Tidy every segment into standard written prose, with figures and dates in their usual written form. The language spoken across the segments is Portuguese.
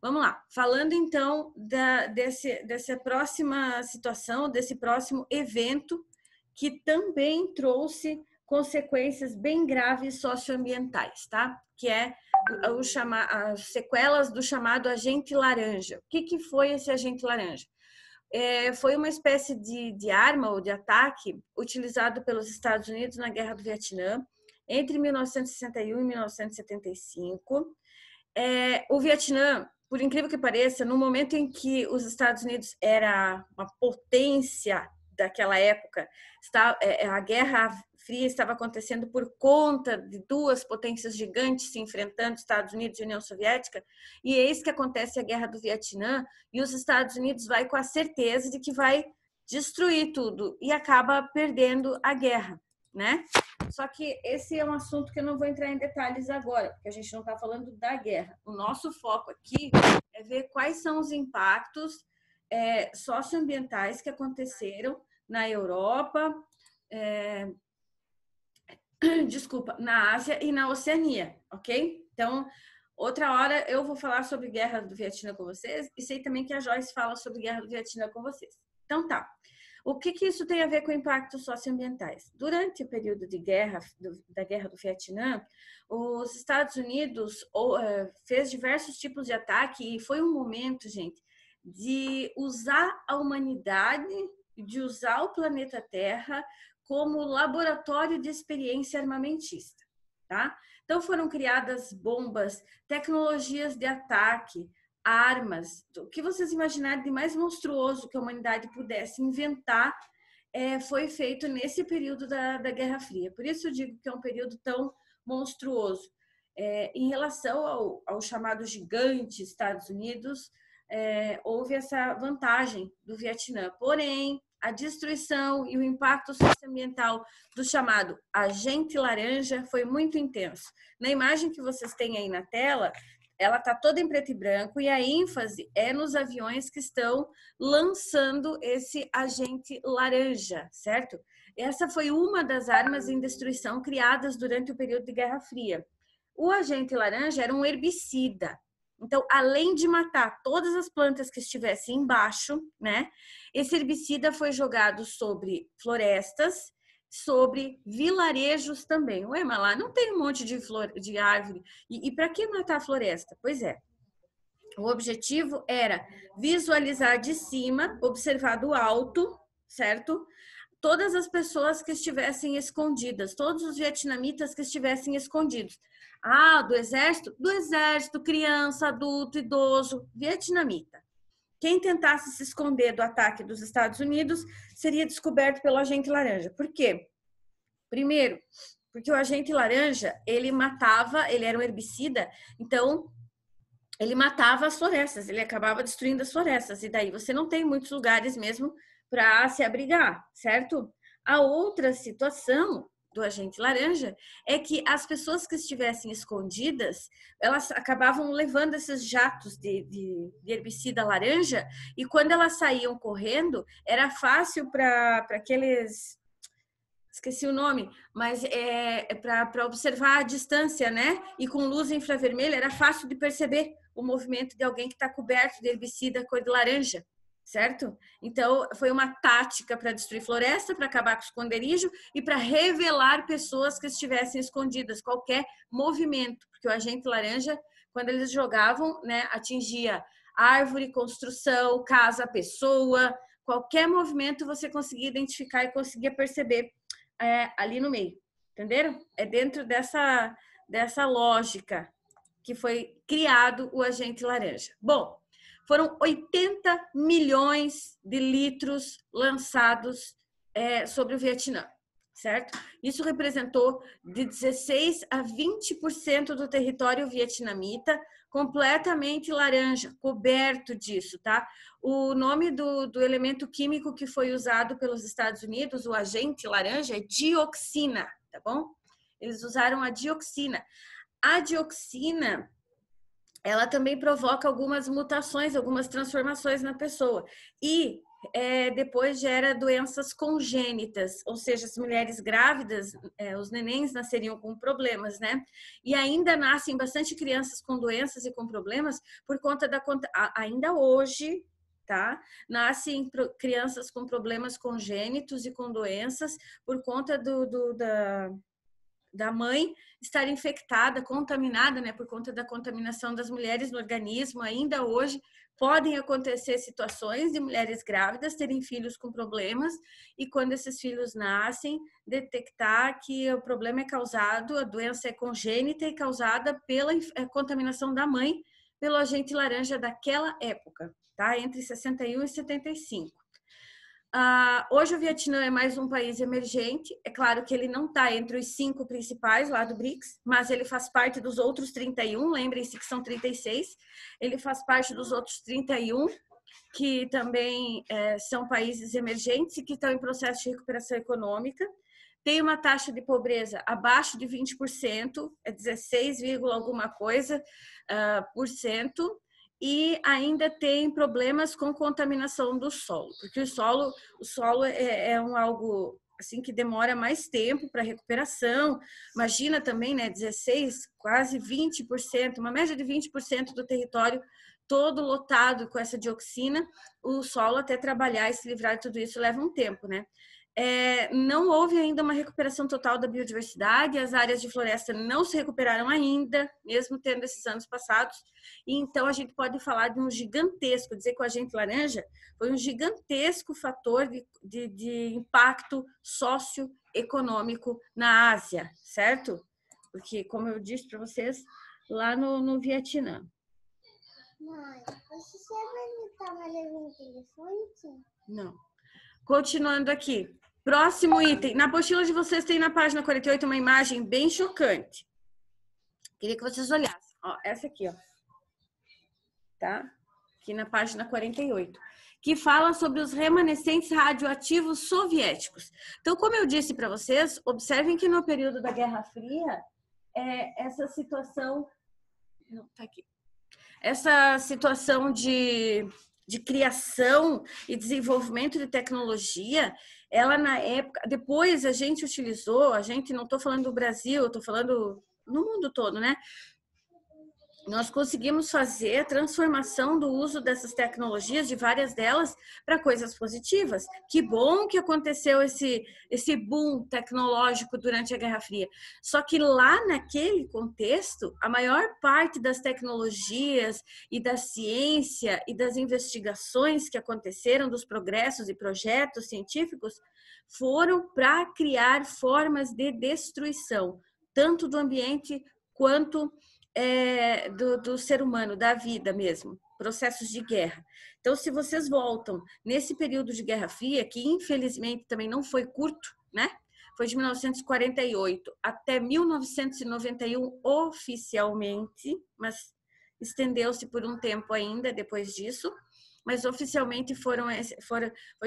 Vamos lá. Falando então dessa próxima situação, desse próximo evento que também trouxe consequências bem graves socioambientais, tá? Que é as sequelas do chamado agente laranja. O que foi esse agente laranja? Foi uma espécie de arma ou de ataque utilizado pelos Estados Unidos na Guerra do Vietnã entre 1961 e 1975. O Vietnã, por incrível que pareça, no momento em que os Estados Unidos era uma potência daquela época, a Guerra Fria estava acontecendo por conta de duas potências gigantes se enfrentando, Estados Unidos e União Soviética, e eis que acontece a Guerra do Vietnã, e os Estados Unidos vai com a certeza de que vai destruir tudo e acaba perdendo a guerra, né? Só que esse é um assunto que eu não vou entrar em detalhes agora, porque a gente não está falando da guerra. O nosso foco aqui é ver quais são os impactos socioambientais que aconteceram na Europa, na Ásia e na Oceania, ok? Então, outra hora eu vou falar sobre Guerra do Vietnã com vocês e sei também que a Joyce fala sobre Guerra do Vietnã com vocês. Então, tá. O que isso tem a ver com impactos socioambientais? Durante o período de guerra, da Guerra do Vietnã, os Estados Unidos fez diversos tipos de ataque e foi um momento, gente, de usar a humanidade, de usar o planeta Terra como laboratório de experiência armamentista, tá? Então foram criadas bombas, tecnologias de ataque, armas, o que vocês imaginarem de mais monstruoso que a humanidade pudesse inventar foi feito nesse período da Guerra Fria. Por isso eu digo que é um período tão monstruoso. Em relação ao chamado gigante Estados Unidos, houve essa vantagem do Vietnã. Porém, a destruição e o impacto socioambiental do chamado agente laranja foi muito intenso. Na imagem que vocês têm aí na tela, ela está toda em preto e branco e a ênfase é nos aviões que estão lançando esse agente laranja, certo? Essa foi uma das armas em destruição criadas durante o período de Guerra Fria. O agente laranja era um herbicida. Então, além de matar todas as plantas que estivessem embaixo, né, esse herbicida foi jogado sobre florestas, sobre vilarejos também. Ué, mas lá não tem um monte de árvore. E para que matar a floresta? Pois é. O objetivo era visualizar de cima, observar do alto, certo? Todas as pessoas que estivessem escondidas, todos os vietnamitas que estivessem escondidos. Ah, do exército? Do exército, criança, adulto, idoso, vietnamita. Quem tentasse se esconder do ataque dos Estados Unidos seria descoberto pelo agente laranja. Por quê? Primeiro, porque o agente laranja, ele era um herbicida, então ele matava as florestas, ele acabava destruindo as florestas, e daí você não tem muitos lugares mesmo para se abrigar, certo? A outra situação do agente laranja é que as pessoas que estivessem escondidas, elas acabavam levando esses jatos de herbicida laranja, e quando elas saíam correndo, era fácil para aqueles... Esqueci o nome, mas para observar a distância, né? E com luz infravermelha era fácil de perceber o movimento de alguém que está coberto de herbicida cor de laranja, certo? Então, foi uma tática para destruir floresta, para acabar com o esconderijo e para revelar pessoas que estivessem escondidas, qualquer movimento, porque o agente laranja, quando eles jogavam, né, atingia árvore, construção, casa, pessoa, qualquer movimento você conseguia identificar e conseguia perceber ali no meio, entenderam? É dentro dessa lógica que foi criado o agente laranja. Bom, foram 80 milhões de litros lançados sobre o Vietnã, certo? Isso representou de 16 a 20% do território vietnamita completamente laranja, coberto disso, tá? O nome do elemento químico que foi usado pelos Estados Unidos, o agente laranja, é dioxina, tá bom? Eles usaram a dioxina. A dioxina, ela também provoca algumas mutações, algumas transformações na pessoa. E depois gera doenças congênitas, ou seja, as mulheres grávidas, os nenéns nasceriam com problemas, né? E ainda nascem bastante crianças com doenças e com problemas por conta ainda hoje, tá? Nascem crianças com problemas congênitos e com doenças por conta da mãe estar infectada, contaminada, né? Por conta da contaminação das mulheres no organismo, ainda hoje podem acontecer situações de mulheres grávidas terem filhos com problemas e quando esses filhos nascem, detectar que o problema é causado, a doença é congênita e causada pela contaminação da mãe pelo agente laranja daquela época, tá? Entre 61 e 75. Hoje o Vietnã é mais um país emergente. É claro que ele não está entre os 5 principais lá do BRICS, mas ele faz parte dos outros 31. Lembrem-se que são 36. Ele faz parte dos outros 31, que também são países emergentes e que estão em processo de recuperação econômica. Tem uma taxa de pobreza abaixo de 20%, é 16, alguma coisa por cento. E ainda tem problemas com contaminação do solo, porque o solo é algo assim que demora mais tempo para recuperação. Imagina também, né, 16, quase 20%, uma média de 20% do território todo lotado com essa dioxina, o solo até trabalhar e se livrar de tudo isso leva um tempo, né? Não houve ainda uma recuperação total da biodiversidade, as áreas de floresta não se recuperaram ainda, mesmo tendo esses anos passados, e então a gente pode falar de um gigantesco, dizer que o agente laranja foi um gigantesco fator de impacto socioeconômico na Ásia, certo? Porque, como eu disse para vocês, lá no Vietnã. Mãe, você sabe onde estava levando o telefone? Não. Continuando aqui. Próximo item. Na apostila de vocês tem na página 48 uma imagem bem chocante. Queria que vocês olhassem. Ó, essa aqui, ó. Tá? Aqui na página 48. Que fala sobre os remanescentes radioativos soviéticos. Então, como eu disse para vocês, observem que no período da Guerra Fria, essa situação... Não, tá aqui. Essa situação de criação e desenvolvimento de tecnologia, ela na época, depois a gente utilizou, não estou falando do Brasil, estou falando no mundo todo, né? Nós conseguimos fazer a transformação do uso dessas tecnologias, de várias delas, para coisas positivas. Que bom que aconteceu esse boom tecnológico durante a Guerra Fria. Só que lá naquele contexto, a maior parte das tecnologias e da ciência e das investigações que aconteceram, dos progressos e projetos científicos, foram para criar formas de destruição, tanto do ambiente quanto do ser humano, da vida mesmo, processos de guerra. Então, se vocês voltam nesse período de Guerra Fria, que infelizmente também não foi curto, né? Foi de 1948 até 1991 oficialmente, mas estendeu-se por um tempo ainda depois disso, mas oficialmente foi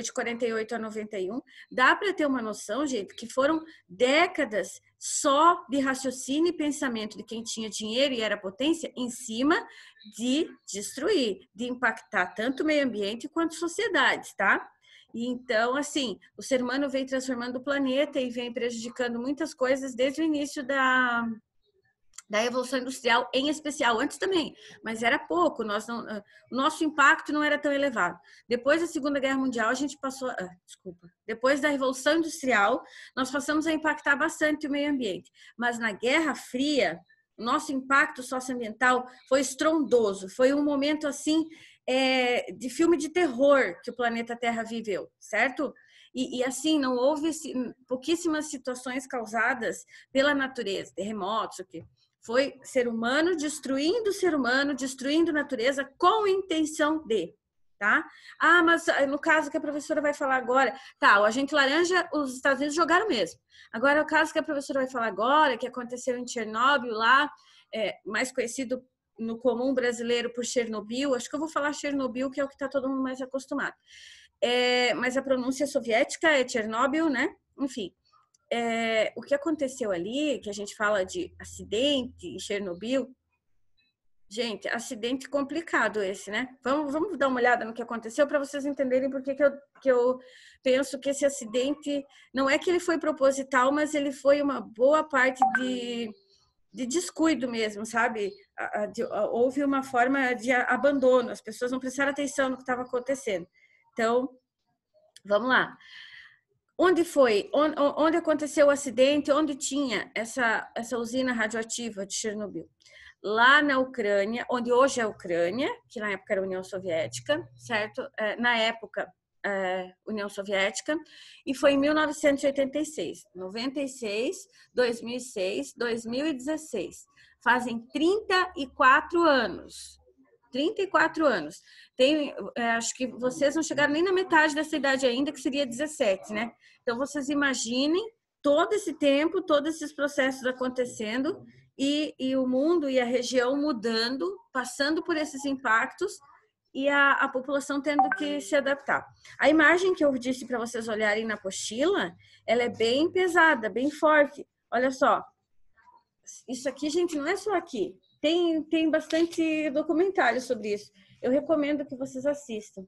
de 48 a 91. Dá para ter uma noção, gente, que foram décadas só de raciocínio e pensamento de quem tinha dinheiro e era potência em cima de destruir, de impactar tanto o meio ambiente quanto sociedades, tá? E então, assim, o ser humano vem transformando o planeta e vem prejudicando muitas coisas desde o início da Revolução Industrial, em especial, antes também, mas era pouco, o nosso impacto não era tão elevado. Depois da Segunda Guerra Mundial, a gente passou, depois da Revolução Industrial, nós passamos a impactar bastante o meio ambiente, mas na Guerra Fria, o nosso impacto socioambiental foi estrondoso, foi um momento assim, de filme de terror que o planeta Terra viveu, certo? E assim, não houve pouquíssimas situações causadas pela natureza, terremotos, o quê? Foi ser humano, destruindo a natureza com a intenção de, tá? Mas no caso que a professora vai falar agora, tá, o agente laranja, os Estados Unidos jogaram mesmo. Agora, o caso que a professora vai falar agora, que aconteceu em Chernobyl lá, mais conhecido no comum brasileiro por Chernobyl, acho que eu vou falar Chernobyl, que é o que está todo mundo mais acostumado. Mas a pronúncia soviética é Chernobyl, né? Enfim. O que aconteceu ali, que a gente fala de acidente em Chernobyl, Gente, acidente complicado esse, né? Vamos dar uma olhada no que aconteceu para vocês entenderem por que eu penso que esse acidente não é que ele foi proposital, mas ele foi uma boa parte de descuido mesmo, sabe? Houve uma forma de abandono, as pessoas não prestaram atenção no que estava acontecendo. Então, vamos lá. Onde foi? Onde aconteceu o acidente? Onde tinha essa usina radioativa de Chernobyl? Lá na Ucrânia, onde hoje é a Ucrânia, que na época era a União Soviética, certo? Na época, União Soviética, e foi em 1986, 96, 2006, 2016. Fazem 34 anos. 34 anos. Acho que vocês não chegaram nem na metade dessa idade ainda, que seria 17, né? Então, vocês imaginem todo esse tempo, todos esses processos acontecendo e o mundo e a região mudando, passando por esses impactos e a população tendo que se adaptar. A imagem que eu disse para vocês olharem na apostila, ela é bem pesada, bem forte. Olha só, isso aqui, gente, não é só aqui. Tem bastante documentário sobre isso. Eu recomendo que vocês assistam.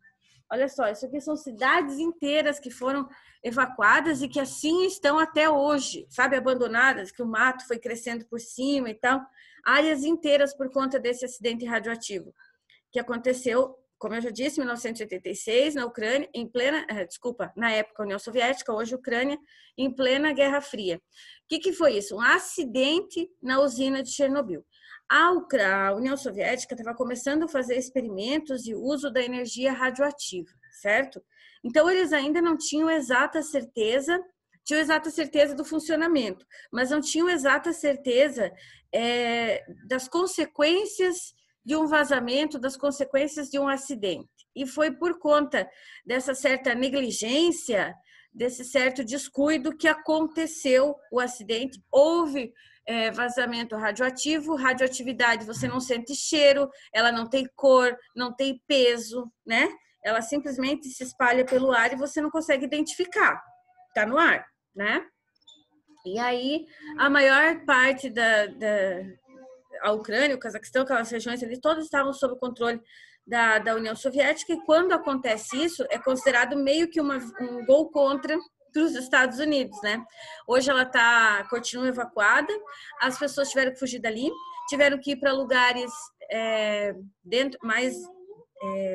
Olha só, isso aqui são cidades inteiras que foram evacuadas e que assim estão até hoje, sabe, abandonadas, que o mato foi crescendo por cima e tal. Áreas inteiras por conta desse acidente radioativo que aconteceu, como eu já disse, em 1986, na Ucrânia, na época União Soviética, hoje Ucrânia, em plena Guerra Fria. O que foi isso? Um acidente na usina de Chernobyl. A União Soviética estava começando a fazer experimentos de uso da energia radioativa, certo? Então, eles ainda não tinham exata certeza do funcionamento, mas não tinham exata certeza das consequências de um vazamento, das consequências de um acidente. E foi por conta dessa certa negligência, desse certo descuido que aconteceu o acidente. Houve vazamento radioativo, radioatividade, você não sente cheiro, ela não tem cor, não tem peso, né? Ela simplesmente se espalha pelo ar e você não consegue identificar. Está no ar, né? E aí, a maior parte a Ucrânia, o Cazaquistão, aquelas regiões ali, todas estavam sob o controle da União Soviética, e quando acontece isso, é considerado meio que um gol contra os Estados Unidos, né? Hoje ela continua evacuada, as pessoas tiveram que fugir dali, tiveram que ir para lugares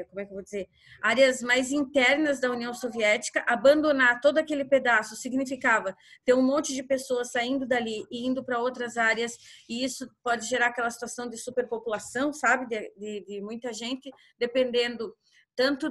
como é que eu vou dizer, áreas mais internas da União Soviética. Abandonar todo aquele pedaço significava ter um monte de pessoas saindo dali e indo para outras áreas, e isso pode gerar aquela situação de superpopulação, sabe, de muita gente, dependendo tanto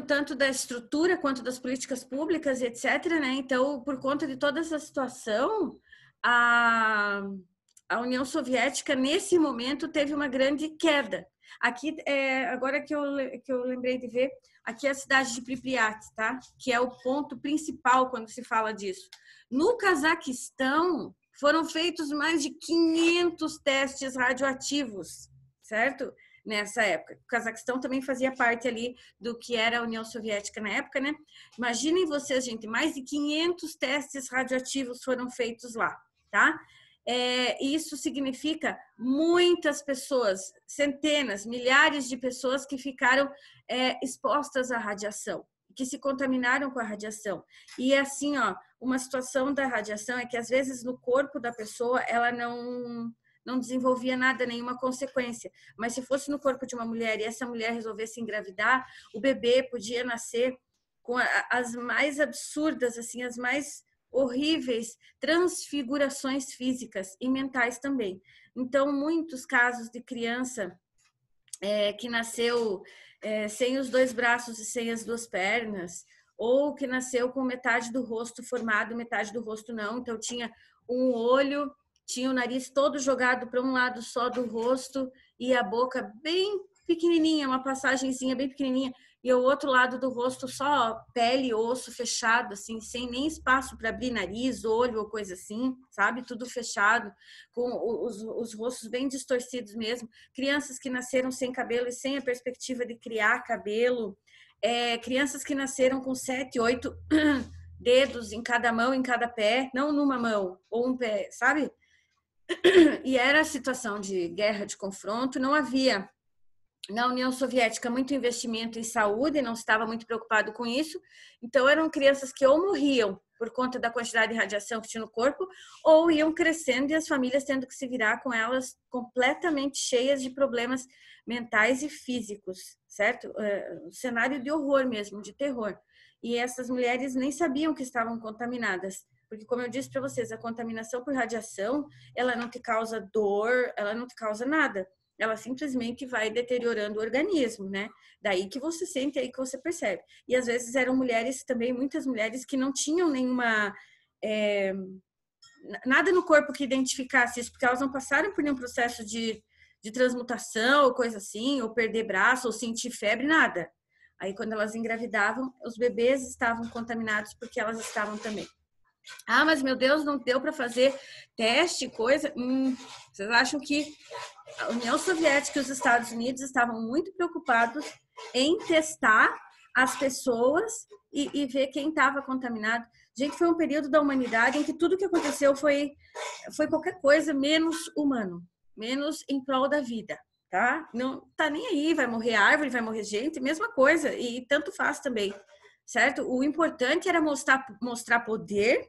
tanto da estrutura quanto das políticas públicas, etc., né? Então, por conta de toda essa situação, a União Soviética, nesse momento, teve uma grande queda. Aqui, agora que eu lembrei de ver, aqui é a cidade de Pripyat, tá? Que é o ponto principal quando se fala disso. No Cazaquistão, foram feitos mais de 500 testes radioativos, certo? Nessa época. O Cazaquistão também fazia parte ali do que era a União Soviética na época, né? Imaginem vocês, gente, mais de 500 testes radioativos foram feitos lá, tá? Isso significa muitas pessoas, centenas, milhares de pessoas que ficaram expostas à radiação, que se contaminaram com a radiação. E assim, ó, uma situação da radiação é que às vezes no corpo da pessoa ela não desenvolvia nada, nenhuma consequência. Mas se fosse no corpo de uma mulher e essa mulher resolvesse engravidar, o bebê podia nascer com as mais absurdas, assim, as mais horríveis transfigurações físicas e mentais também. Então, muitos casos de criança que nasceu sem os 2 braços e sem as 2 pernas, ou que nasceu com metade do rosto formado, metade do rosto não. Então, tinha um olho, tinha o nariz todo jogado para um lado só do rosto e a boca bem pequenininha, uma passagenzinha bem pequenininha, e o outro lado do rosto só pele e osso fechado, assim, sem nem espaço para abrir nariz, olho ou coisa assim, sabe? Tudo fechado, com os rostos bem distorcidos mesmo. Crianças que nasceram sem cabelo e sem a perspectiva de criar cabelo. Crianças que nasceram com 7, 8, dedos em cada mão, em cada pé, não numa mão ou um pé, sabe? E era a situação de guerra, de confronto, não havia na União Soviética muito investimento em saúde, não estava muito preocupado com isso, então eram crianças que ou morriam por conta da quantidade de radiação que tinha no corpo, ou iam crescendo e as famílias tendo que se virar com elas completamente cheias de problemas mentais e físicos, certo? Um cenário de horror mesmo, de terror. E essas mulheres nem sabiam que estavam contaminadas, porque como eu disse para vocês, a contaminação por radiação, ela não te causa dor, ela não te causa nada. Ela simplesmente vai deteriorando o organismo, né? Daí que você sente, aí que você percebe. E às vezes eram mulheres também, muitas mulheres que não tinham nenhuma nada no corpo que identificasse isso, porque elas não passaram por nenhum processo de transmutação ou coisa assim, ou perder braço, ou sentir febre, nada. Aí quando elas engravidavam, os bebês estavam contaminados porque elas estavam também. Ah, mas meu Deus, não deu para fazer teste, coisa? Vocês acham que a União Soviética e os Estados Unidos estavam muito preocupados em testar as pessoas e ver quem estava contaminado? Gente, foi um período da humanidade em que tudo que aconteceu foi qualquer coisa menos humano, menos em prol da vida, tá? Não tá nem aí, vai morrer árvore, vai morrer gente, mesma coisa, e tanto faz também, certo? O importante era mostrar poder,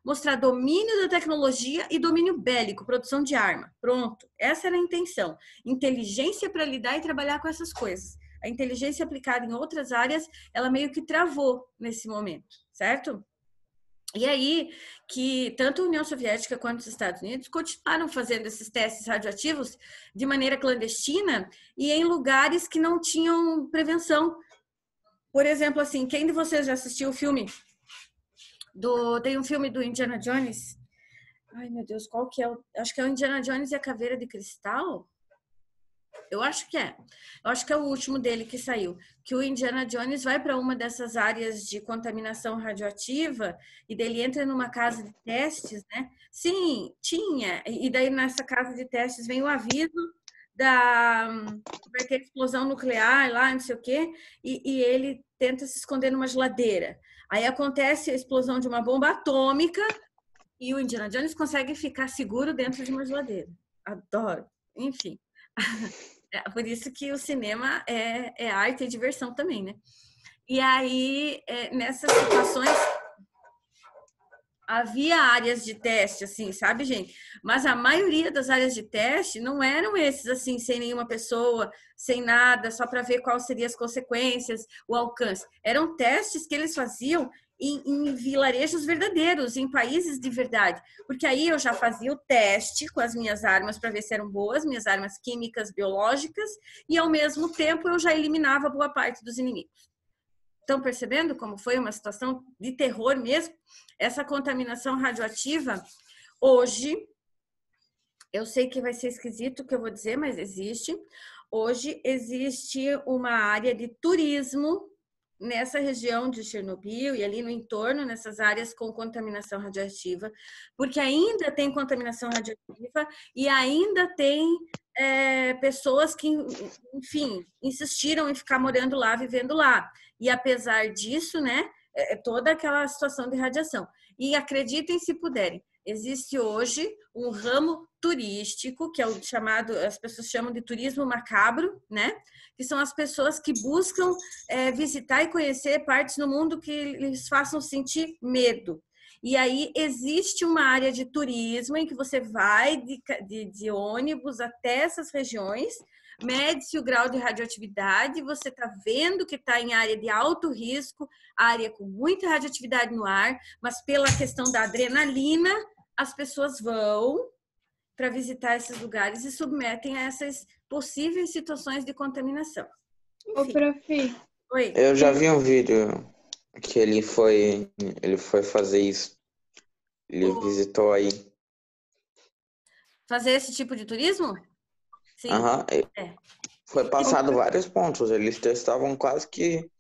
mostrar domínio da tecnologia e domínio bélico, produção de arma. Pronto, essa era a intenção. Inteligência para lidar e trabalhar com essas coisas. A inteligência aplicada em outras áreas, ela meio que travou nesse momento, certo? E aí que tanto a União Soviética quanto os Estados Unidos continuaram fazendo esses testes radioativos de maneira clandestina e em lugares que não tinham prevenção. Por exemplo, assim, quem de vocês já assistiu o filme tem um filme do Indiana Jones? Ai, meu Deus, qual que é? Acho que é o Indiana Jones e a Caveira de Cristal? Eu acho que é. Eu acho que é o último dele que saiu. Que o Indiana Jones vai para uma dessas áreas de contaminação radioativa e dele entra numa casa de testes, né? Sim, tinha. E daí nessa casa de testes vem o aviso vai ter explosão nuclear lá, não sei o quê, e ele tenta se esconder numa geladeira. Aí acontece a explosão de uma bomba atômica e o Indiana Jones consegue ficar seguro dentro de uma geladeira. Adoro. Enfim. Por isso que o cinema é arte e diversão também, né? E aí, nessas situações, havia áreas de teste, assim, sabe, gente? Mas a maioria das áreas de teste não eram esses, assim, sem nenhuma pessoa, sem nada, só para ver quais seriam as consequências, o alcance. Eram testes que eles faziam em vilarejos verdadeiros, em países de verdade. Porque aí eu já fazia o teste com as minhas armas para ver se eram boas, minhas armas químicas, biológicas, e ao mesmo tempo eu já eliminava boa parte dos inimigos. Estão percebendo como foi uma situação de terror mesmo? Essa contaminação radioativa, hoje, eu sei que vai ser esquisito o que eu vou dizer, mas existe. Hoje existe uma área de turismo nessa região de Chernobyl e ali no entorno, nessas áreas com contaminação radioativa, porque ainda tem contaminação radioativa e ainda tem pessoas que, enfim, insistiram em ficar morando lá, vivendo lá. E apesar disso, né, toda aquela situação de radiação. E acreditem se puderem, existe hoje um ramo turístico, que é o chamado, as pessoas chamam de turismo macabro, né? Que são as pessoas que buscam visitar e conhecer partes no mundo que lhes façam sentir medo. E aí existe uma área de turismo em que você vai de ônibus até essas regiões, mede-se o grau de radioatividade, você está vendo que está em área de alto risco, área com muita radioatividade no ar, mas pela questão da adrenalina, as pessoas vão para visitar esses lugares e submetem a essas possíveis situações de contaminação. Ô, prof. Oi. Eu já vi um vídeo que ele foi fazer isso. Ele visitou aí. Fazer esse tipo de turismo? Sim. Foi passado vários pontos. Eles testavam quase que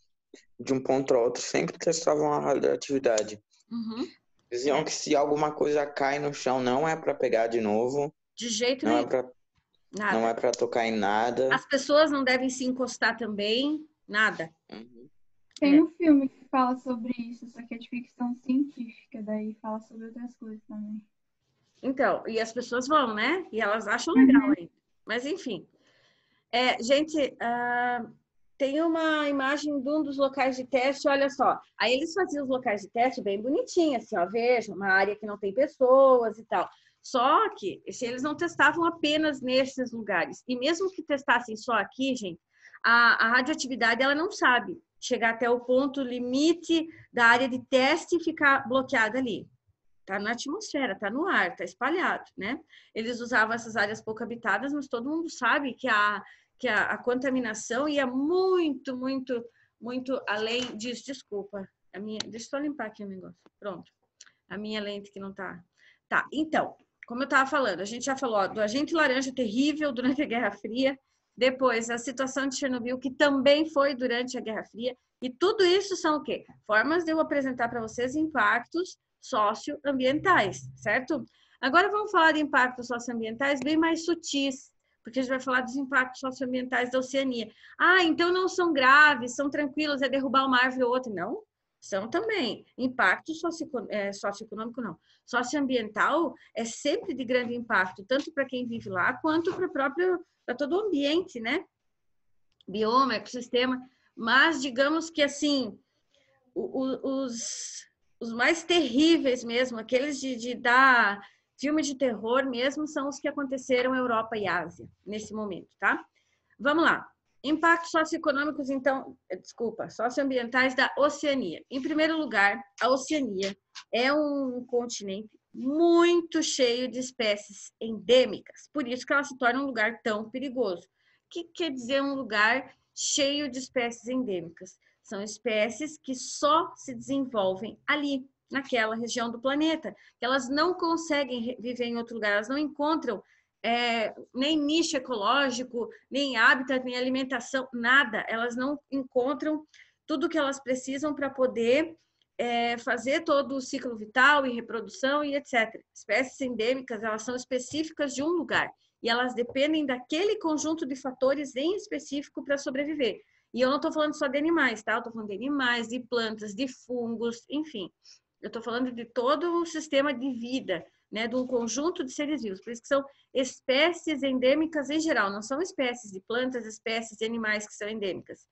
de um ponto a outro, sempre testavam a radioatividade. Uhum. Diziam que se alguma coisa cai no chão, não é para pegar de novo. De jeito não nenhum. Não é para tocar em nada. As pessoas não devem se encostar também, nada. Uhum. Tem um filme que fala sobre isso, só que é de ficção científica, daí fala sobre outras coisas também. Então, e as pessoas vão, né? E elas acham legal ainda. Mas, enfim. Gente, tem uma imagem de um dos locais de teste, olha só. Aí eles faziam os locais de teste bem bonitinhos, assim, ó, veja, uma área que não tem pessoas e tal. Só que se eles não testavam apenas nesses lugares. E mesmo que testassem só aqui, gente, a radioatividade, ela não sabe chegar até o ponto limite da área de teste e ficar bloqueada ali. Tá na atmosfera, tá no ar, tá espalhado, né? Eles usavam essas áreas pouco habitadas, mas todo mundo sabe que a contaminação ia muito, muito, muito além disso. Desculpa, deixa eu só limpar aqui o negócio. Pronto. A minha lente que não tá. Tá, então, como eu estava falando, a gente já falou ó, do agente laranja terrível durante a Guerra Fria, depois a situação de Chernobyl, que também foi durante a Guerra Fria, e tudo isso são o quê? Formas de eu apresentar para vocês impactos socioambientais, certo? Agora vamos falar de impactos socioambientais bem mais sutis, porque a gente vai falar dos impactos socioambientais da Oceania. Ah, então não são graves, são tranquilos, é derrubar uma árvore ou outra. Não, são também. Impacto socioeconômico, não. Socioambiental é sempre de grande impacto, tanto para quem vive lá, quanto para todo o ambiente, né? Bioma, ecossistema. Mas, digamos que, assim, os mais terríveis mesmo, aqueles de dar filme de terror mesmo, são os que aconteceram em Europa e Ásia, nesse momento, tá? Vamos lá. Impactos socioeconômicos, então, socioambientais da Oceania. Em primeiro lugar, a Oceania é um continente muito cheio de espécies endêmicas, por isso que ela se torna um lugar tão perigoso. O que quer dizer um lugar cheio de espécies endêmicas? São espécies que só se desenvolvem ali, naquela região do planeta, que elas não conseguem viver em outro lugar, elas não encontram nem nicho ecológico, nem hábitat, nem alimentação, nada. Elas não encontram tudo que elas precisam para poder fazer todo o ciclo vital e reprodução e etc. Espécies endêmicas, elas são específicas de um lugar e elas dependem daquele conjunto de fatores em específico para sobreviver. E eu não estou falando só de animais, tá? Eu estou falando de animais, de plantas, de fungos, enfim. Eu estou falando de todo o sistema de vida, né? De um conjunto de seres vivos. Por isso que são espécies endêmicas em geral. Não são espécies de plantas, espécies de animais que são endêmicas.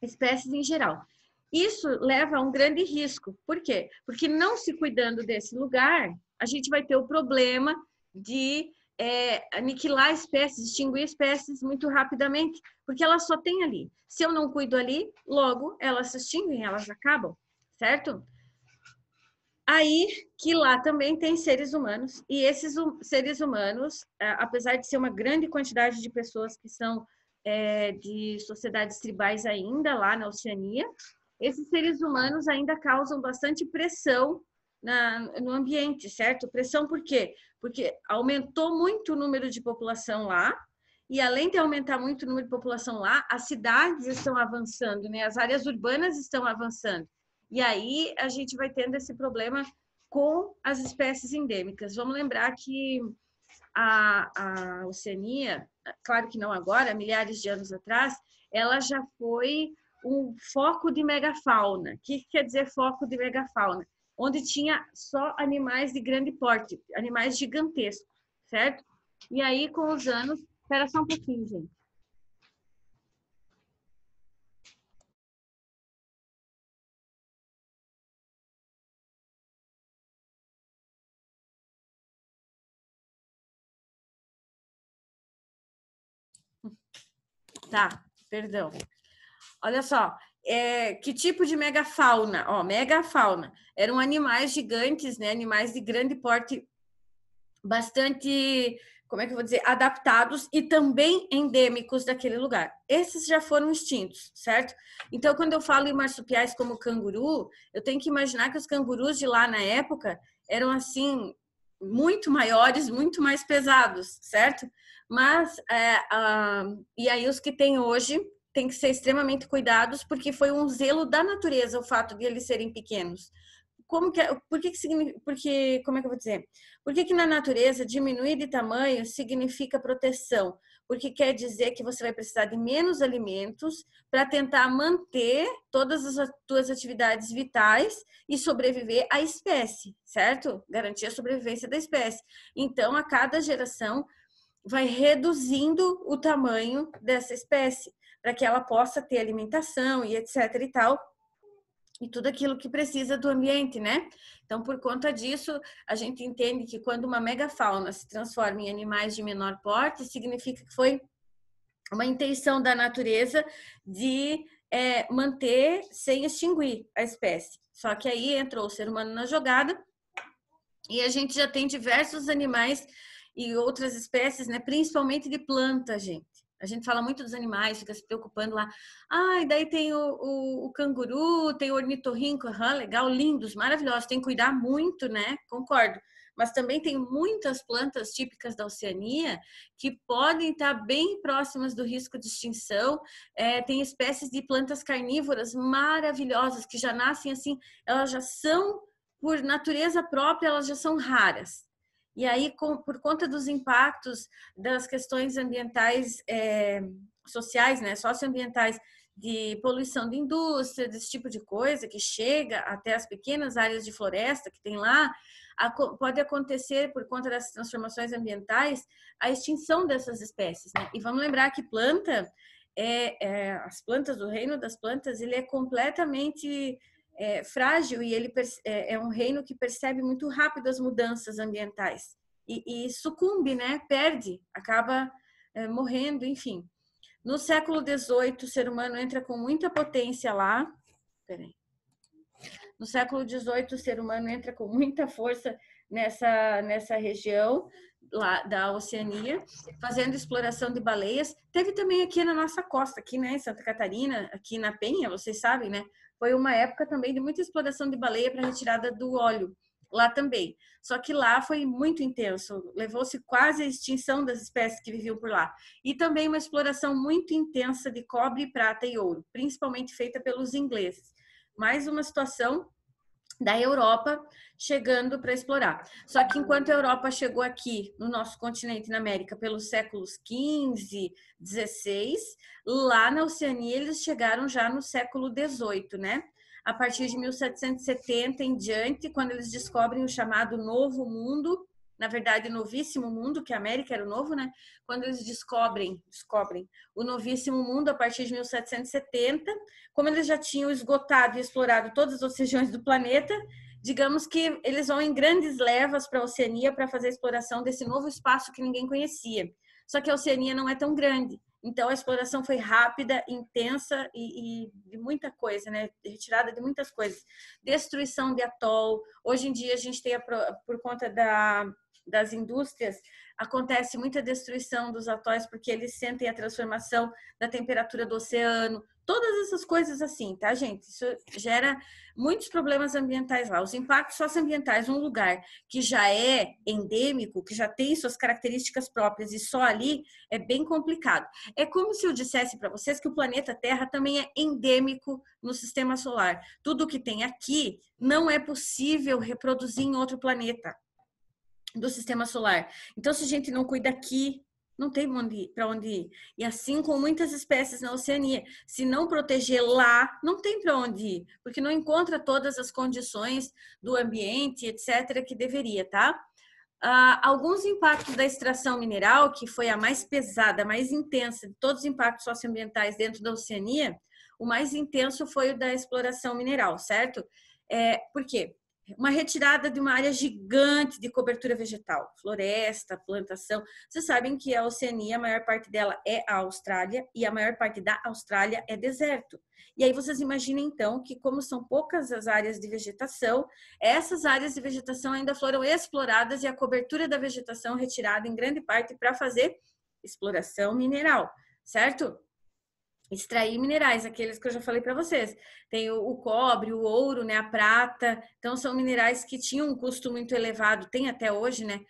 Espécies em geral. Isso leva a um grande risco. Por quê? Porque não se cuidando desse lugar, a gente vai ter o problema de aniquilar espécies, extinguir espécies muito rapidamente, porque elas só tem ali. Se eu não cuido ali, logo elas se extinguem, elas acabam, certo? Aí que lá também tem seres humanos, e esses seres humanos, apesar de ser uma grande quantidade de pessoas que são de sociedades tribais ainda lá na Oceania, esses seres humanos ainda causam bastante pressão no ambiente, certo? Pressão por quê? Porque aumentou muito o número de população lá, e além de aumentar muito o número de população lá, as cidades estão avançando, né? As áreas urbanas estão avançando. E aí a gente vai tendo esse problema com as espécies endêmicas. Vamos lembrar que a Oceania, claro que não agora, milhares de anos atrás, ela já foi um foco de megafauna. O que quer dizer foco de megafauna? Onde tinha só animais de grande porte, animais gigantescos, certo? E aí, com os anos... Espera só um pouquinho, gente. Tá, perdão. Olha só, que tipo de megafauna? Ó, megafauna eram animais gigantes, né? Animais de grande porte, bastante, como é que eu vou dizer, adaptados e também endêmicos daquele lugar. Esses já foram extintos, certo? Então, quando eu falo em marsupiais como canguru, eu tenho que imaginar que os cangurus de lá na época eram assim muito maiores, muito mais pesados, certo? Mas e aí os que tem hoje tem que ser extremamente cuidados, porque foi um zelo da natureza o fato de eles serem pequenos. como que por que significa, porque como é que eu vou dizer? Por que na natureza diminuir de tamanho significa proteção? Porque quer dizer que você vai precisar de menos alimentos para tentar manter todas as suas atividades vitais e sobreviver à espécie, certo? Garantir a sobrevivência da espécie. Então, a cada geração vai reduzindo o tamanho dessa espécie para que ela possa ter alimentação e etc e tal, e tudo aquilo que precisa do ambiente, né? Então, por conta disso, a gente entende que quando uma megafauna se transforma em animais de menor porte, significa que foi uma intenção da natureza de manter sem extinguir a espécie. Só que aí entrou o ser humano na jogada e a gente já tem diversos animais e outras espécies, né? Principalmente de planta, gente. A gente fala muito dos animais, fica se preocupando lá. Ah, e daí tem o canguru, tem o ornitorrinco, legal, lindos, maravilhosos. Tem que cuidar muito, né? Concordo. Mas também tem muitas plantas típicas da Oceania que podem estar bem próximas do risco de extinção. Tem espécies de plantas carnívoras maravilhosas que já nascem assim, elas já são, por natureza própria, elas já são raras. E aí, por conta dos impactos das questões ambientais, sociais, né, socioambientais, de poluição de indústria, desse tipo de coisa, que chega até as pequenas áreas de floresta que tem lá, pode acontecer, por conta dessas transformações ambientais, a extinção dessas espécies, né? E vamos lembrar que planta, as plantas, o reino das plantas, ele é completamente frágil e ele é um reino que percebe muito rápido as mudanças ambientais e sucumbe, né? Perde, acaba morrendo, enfim. No século XVIII, o ser humano entra com muita potência lá. No século XVIII, o ser humano entra com muita força nessa região lá da Oceania, fazendo exploração de baleias. Teve também aqui na nossa costa, aqui, né, em Santa Catarina, aqui na Penha, vocês sabem, né? Foi uma época também de muita exploração de baleia para retirada do óleo, lá também. Só que lá foi muito intenso, levou-se quase à extinção das espécies que viviam por lá. E também uma exploração muito intensa de cobre, prata e ouro, principalmente feita pelos ingleses. Mais uma situação da Europa chegando para explorar. Só que enquanto a Europa chegou aqui no nosso continente, na América, pelos séculos XV, XVI, lá na Oceania eles chegaram já no século XVIII, né? A partir de 1770 em diante, quando eles descobrem o chamado Novo Mundo, na verdade, Novíssimo Mundo, que a América era o novo, né? Quando eles descobrem o Novíssimo Mundo a partir de 1770, como eles já tinham esgotado e explorado todas as regiões do planeta, digamos que eles vão em grandes levas para a Oceania para fazer a exploração desse novo espaço que ninguém conhecia. Só que a Oceania não é tão grande, então a exploração foi rápida, intensa e de muita coisa, né? Retirada de muitas coisas. Destruição de atol. Hoje em dia a gente tem, por conta das indústrias, acontece muita destruição dos atóis porque eles sentem a transformação da temperatura do oceano, todas essas coisas assim, tá, gente? Isso gera muitos problemas ambientais lá. Os impactos socioambientais, um lugar que já é endêmico, que já tem suas características próprias e só ali, é bem complicado. É como se eu dissesse para vocês que o planeta Terra também é endêmico no sistema solar. Tudo que tem aqui não é possível reproduzir em outro planeta do sistema solar. Então, se a gente não cuida aqui, não tem para onde ir. E assim com muitas espécies na Oceania, se não proteger lá, não tem para onde ir, porque não encontra todas as condições do ambiente, etc., que deveria, tá? Alguns impactos da extração mineral, que foi a mais pesada, a mais intensa de todos os impactos socioambientais dentro da Oceania, o mais intenso foi o da exploração mineral, certo? Por quê? Uma retirada de uma área gigante de cobertura vegetal, floresta, plantação. Vocês sabem que a Oceania, a maior parte dela é a Austrália, e a maior parte da Austrália é deserto. E aí vocês imaginem, então, que como são poucas as áreas de vegetação, essas áreas de vegetação ainda foram exploradas e a cobertura da vegetação retirada em grande parte para fazer exploração mineral, certo? Extrair minerais, aqueles que eu já falei para vocês. Tem o cobre, o ouro, né, a prata. Então, são minerais que tinham um custo muito elevado, tem até hoje, né?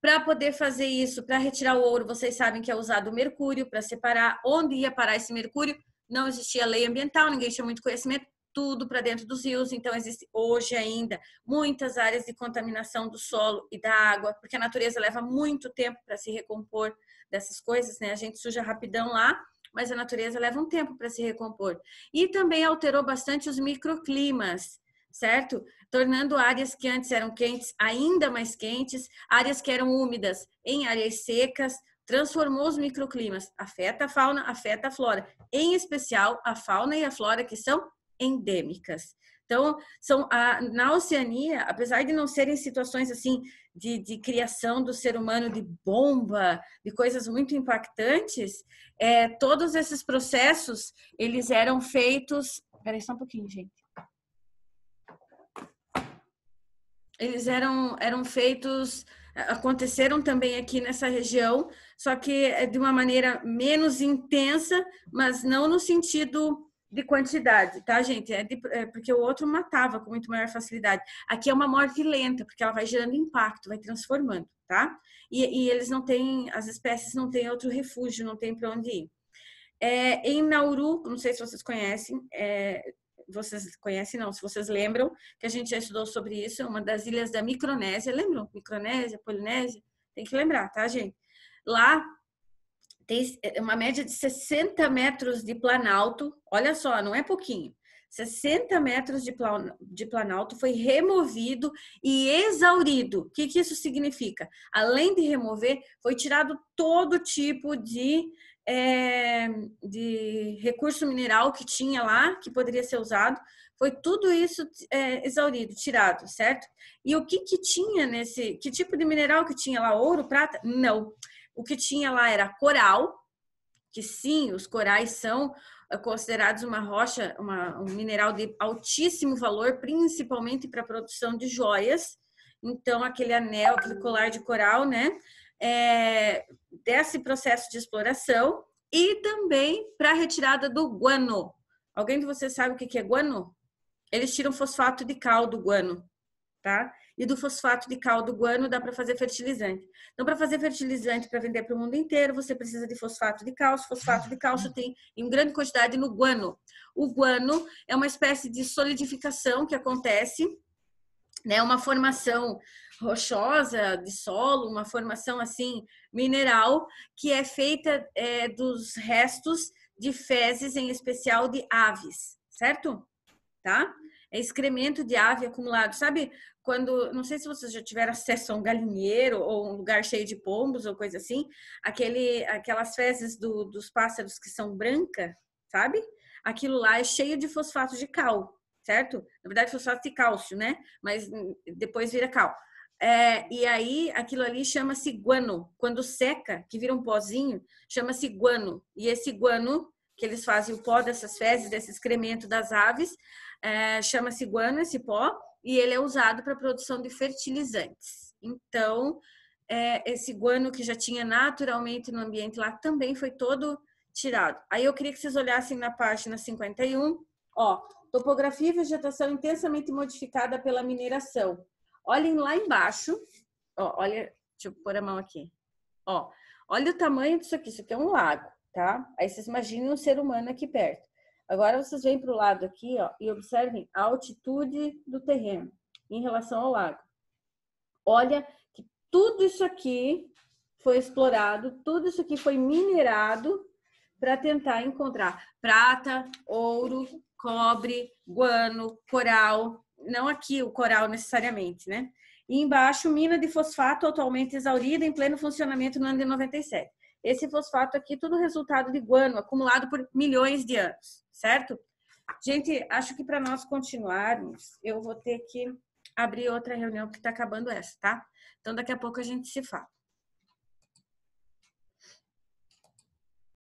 Para poder fazer isso, para retirar o ouro, vocês sabem que é usado o mercúrio para separar. Onde ia parar esse mercúrio? Não existia lei ambiental, ninguém tinha muito conhecimento. tudo para dentro dos rios. Então, existe hoje ainda muitas áreas de contaminação do solo e da água, porque a natureza leva muito tempo para se recompor dessas coisas, né? A gente suja rapidão lá, mas a natureza leva um tempo para se recompor. E também alterou bastante os microclimas, certo? Tornando áreas que antes eram quentes ainda mais quentes, áreas que eram úmidas em áreas secas, transformou os microclimas, afeta a fauna, afeta a flora, em especial a fauna e a flora que são endêmicas. Então, na Oceania, apesar de não serem situações assim de criação do ser humano de bomba, de coisas muito impactantes, todos esses processos, eles eram feitos... Espera aí só um pouquinho, gente. Eles eram feitos, aconteceram também aqui nessa região, só que de uma maneira menos intensa, mas não no sentido de quantidade, tá, gente? Porque o outro matava com muito maior facilidade. Aqui é uma morte lenta, porque ela vai gerando impacto, vai transformando, tá? E eles não têm, as espécies não têm outro refúgio, não tem para onde ir. Em Nauru, não sei se vocês conhecem, vocês conhecem não, se vocês lembram, que a gente já estudou sobre isso, uma das ilhas da Micronésia, lembram? Micronésia, Polinésia, tem que lembrar, tá, gente? Lá tem uma média de 60 metros de planalto, olha só, não é pouquinho, 60 metros de planalto foi removido e exaurido. O que isso significa? Além de remover, foi tirado todo tipo de recurso mineral que tinha lá, que poderia ser usado, foi tudo isso exaurido, tirado, certo? E o que tinha que tipo de mineral que tinha lá? Ouro, prata? Não. O que tinha lá era coral, que sim, os corais são considerados uma rocha, um mineral de altíssimo valor, principalmente para a produção de joias. Então, aquele anel, aquele colar de coral, né? Desse processo de exploração e também para a retirada do guano. Alguém de vocês sabe o que é guano? Eles tiram fosfato de cal do guano, tá? E do fosfato de cal do guano dá para fazer fertilizante. Então, para fazer fertilizante para vender para o mundo inteiro, você precisa de fosfato de cálcio. Fosfato de cálcio tem em grande quantidade no guano. O guano é uma espécie de solidificação que acontece, né? Uma formação rochosa de solo, uma formação assim mineral que é feita dos restos de fezes, em especial de aves, certo? Tá? É excremento de ave acumulado. Sabe quando, não sei se vocês já tiveram acesso a um galinheiro ou um lugar cheio de pombos ou coisa assim, aquelas fezes dos pássaros que são brancas, sabe? Aquilo lá é cheio de fosfato de cal, certo? Na verdade, fosfato de cálcio, né? Mas depois vira cal. E aí, aquilo ali chama-se guano. Quando seca, que vira um pozinho, chama-se guano. E esse guano, que eles fazem o pó dessas fezes, desse excremento das aves, chama-se guano, esse pó, e ele é usado para a produção de fertilizantes. Então, esse guano que já tinha naturalmente no ambiente lá também foi todo tirado. Aí eu queria que vocês olhassem na página 51, ó, topografia e vegetação intensamente modificada pela mineração. Olhem lá embaixo, ó, olha, deixa eu pôr a mão aqui, ó, olha o tamanho disso aqui é um lago, tá? Aí vocês imaginem um ser humano aqui perto. Agora vocês vêm para o lado aqui, ó, e observem a altitude do terreno em relação ao lago. Olha que tudo isso aqui foi explorado, tudo isso aqui foi minerado para tentar encontrar prata, ouro, cobre, guano, coral. Não aqui o coral necessariamente, né? E embaixo, mina de fosfato atualmente exaurida em pleno funcionamento no ano de 97. Esse fosfato aqui, tudo resultado de guano, acumulado por milhões de anos, certo? Gente, acho que para nós continuarmos, eu vou ter que abrir outra reunião, porque está acabando essa, tá? Então, daqui a pouco a gente se fala.